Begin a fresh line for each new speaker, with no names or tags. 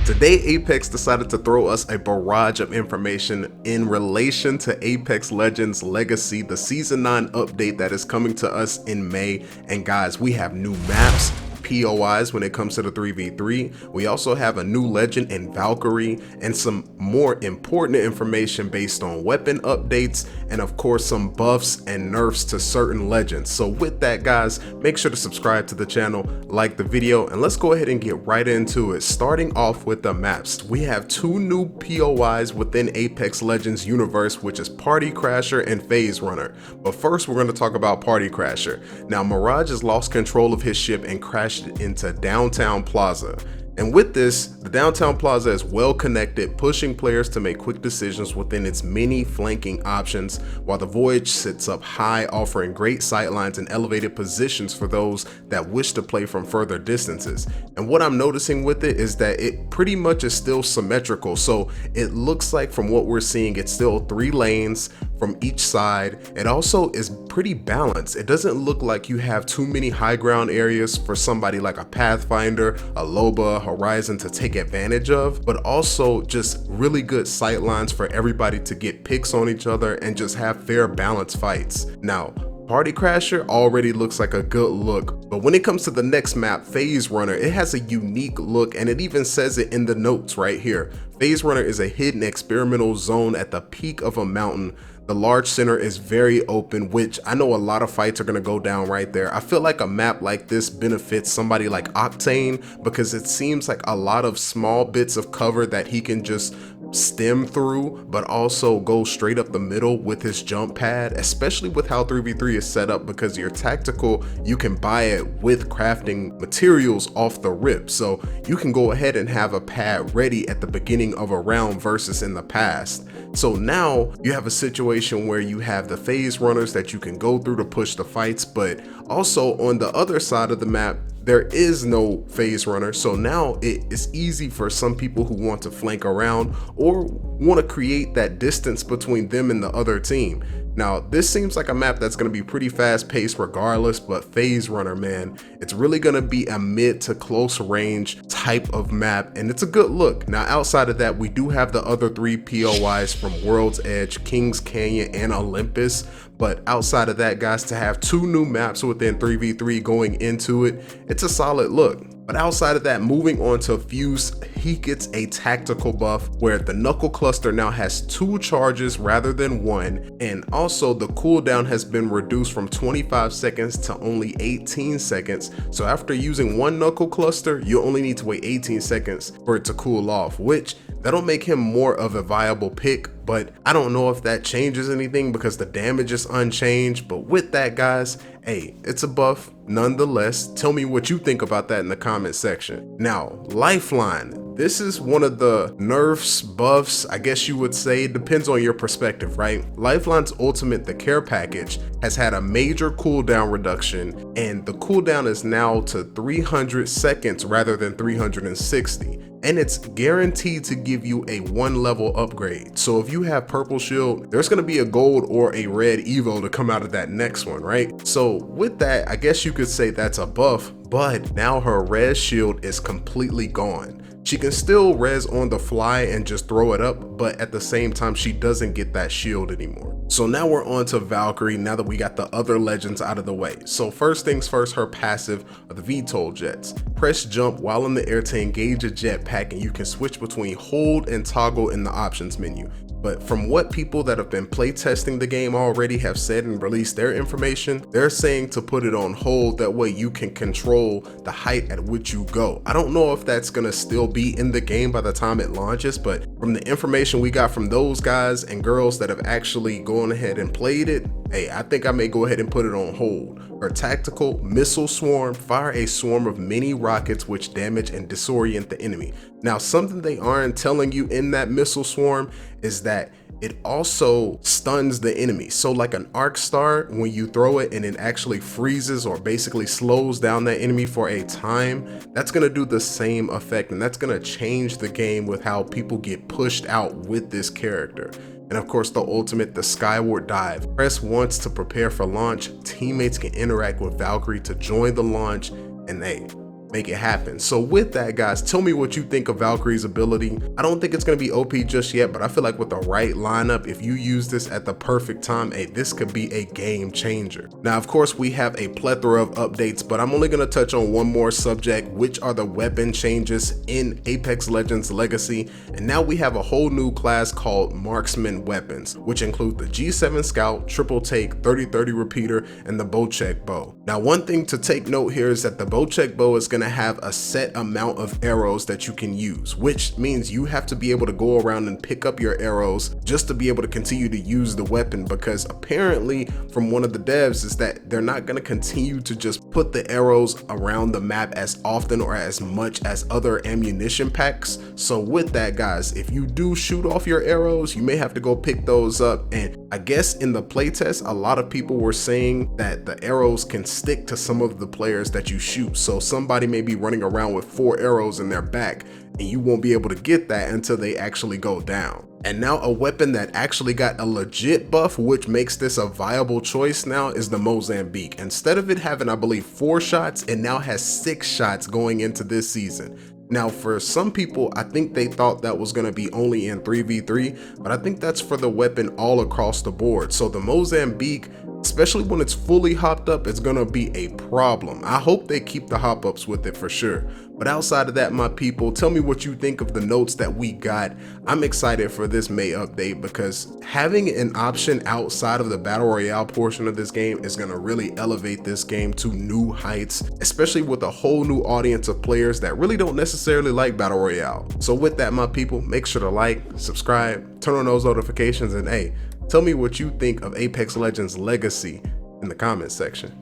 Today, Apex decided to throw us a barrage of information in relation to Apex Legends Legacy, the Season 9 update that is coming to us in May. And guys, we have new maps, POIs when it comes to the 3v3. We also have a new legend in Valkyrie and some more important information based on weapon updates and of course some buffs and nerfs to certain legends. So with that guys, make sure to subscribe to the channel, like the video, and let's go ahead and get right into it. Starting off with the maps, we have two new POIs within Apex Legends universe, which is Party Crasher and Phase Runner. But first we're going to talk about Party Crasher. Now Mirage has lost control of his ship and crashed into downtown Plaza. And with this, the downtown Plaza is well connected, pushing players to make quick decisions within its many flanking options, while the Voyage sits up high, offering great sightlines and elevated positions for those that wish to play from further distances. And what I'm noticing with it is that it pretty much is still symmetrical, so it looks like from what we're seeing, it's still 3 lanes from each side. It also is pretty balanced. It doesn't look like you have too many high ground areas for somebody like a Pathfinder, a Loba, Horizon to take advantage of, but also just really good sight lines for everybody to get picks on each other and just have fair balanced fights. Now, Party Crasher already looks like a good look, but when it comes to the next map, Phase Runner, it has a unique look, and it even says it in the notes right here. Phase Runner is a hidden experimental zone at the peak of a mountain. The large center is very open, which I know a lot of fights are going to go down right there. I feel like a map like this benefits somebody like Octane because it seems like a lot of small bits of cover that he can just stem through, but also go straight up the middle with his jump pad, especially with how 3v3 is set up, because your tactical, you can buy it with crafting materials off the rip. So you can go ahead and have a pad ready at the beginning of a round versus in the past. So now you have a situation where you have the phase runners that you can go through to push the fights, but also on the other side of the map, there is no phase runner. So now it is easy for some people who want to flank around or want to create that distance between them and the other team. Now, this seems like a map that's going to be pretty fast paced regardless, but Phase Runner, man, it's really going to be a mid to close range type of map, and it's a good look. Now, outside of that, we do have the other 3 POIs from World's Edge, Kings Canyon, and Olympus. But outside of that, guys, to have 2 new maps within 3v3 going into it, it's a solid look. But outside of that, moving on to Fuse, he gets a tactical buff where the knuckle cluster now has 2 charges rather than 1, and also the cooldown has been reduced from 25 seconds to only 18 seconds. So after using 1 knuckle cluster, you only need to wait 18 seconds for it to cool off, which that'll make him more of a viable pick. But I don't know if that changes anything because the damage is unchanged. But with that, guys, hey, it's a buff nonetheless. Tell me what you think about that in the comment section. Now, Lifeline. This is one of the nerfs, buffs, I guess you would say. It depends on your perspective, right? Lifeline's ultimate, the care package, has had a major cooldown reduction, and the cooldown is now to 300 seconds rather than 360. And it's guaranteed to give you a 1 level upgrade. So if you have purple shield, there's going to be a gold or a red evo to come out of that next one, right? So with that, I guess you could say that's a buff, but now her res shield is completely gone. She can still res on the fly and just throw it up, but at the same time, she doesn't get that shield anymore. So now we're on to Valkyrie now that we got the other legends out of the way. So first things first, her passive are the VTOL jets. Press jump while in the air to engage a jetpack, and you can switch between hold and toggle in the options menu. But from what people that have been playtesting the game already have said and released their information, they're saying to put it on hold, that way you can control the height at which you go. I don't know if that's gonna still be in the game by the time it launches, but from the information we got from those guys and girls that have actually gone ahead and played it, hey, I think I may go ahead and put it on hold. Her tactical missile swarm, fire a swarm of mini rockets which damage and disorient the enemy. Now, something they aren't telling you in that missile swarm is that it also stuns the enemy. So like an arc star, when you throw it and it actually freezes or basically slows down that enemy for a time, that's gonna do the same effect, and that's gonna change the game with how people get pushed out with this character. And of course, the ultimate, the skyward dive. Press once to prepare for launch. Teammates can interact with Valkyrie to join the launch, and hey, make it happen. So with that, guys, tell me what you think of Valkyrie's ability. I don't think it's going to be OP just yet, but I feel like with the right lineup, if you use this at the perfect time, hey, this could be a game changer. Now, of course, we have a plethora of updates, but I'm only going to touch on one more subject, which are the weapon changes in Apex Legends Legacy. And now we have a whole new class called Marksman Weapons, which include the G7 Scout, Triple Take, 30-30 Repeater, and the Bowcheck Bow. Now, one thing to take note here is that the Bowcheck Bow is going to have a set amount of arrows that you can use, which means you have to be able to go around and pick up your arrows just to be able to continue to use the weapon, because apparently from one of the devs is that they're not going to continue to just put the arrows around the map as often or as much as other ammunition packs. So with that, guys, if you do shoot off your arrows, you may have to go pick those up. And I guess in the playtest, a lot of people were saying that the arrows can stick to some of the players that you shoot. So somebody may be running around with 4 arrows in their back, and you won't be able to get that until they actually go down. And now a weapon that actually got a legit buff, which makes this a viable choice now, is the Mozambique. Instead of it having, I believe, 4 shots, it now has 6 shots going into this season. Now, for some people, I think they thought that was going to be only in 3v3, but I think that's for the weapon all across the board. So the Mozambique, especially when it's fully hopped up, it's going to be a problem. I hope they keep the hop ups with it for sure. But outside of that, my people, tell me what you think of the notes that we got. I'm excited for this May update because having an option outside of the Battle Royale portion of this game is going to really elevate this game to new heights, especially with a whole new audience of players that really don't necessarily like Battle Royale. So with that, my people, make sure to like, subscribe, turn on those notifications, and hey, tell me what you think of Apex Legends Legacy in the comments section.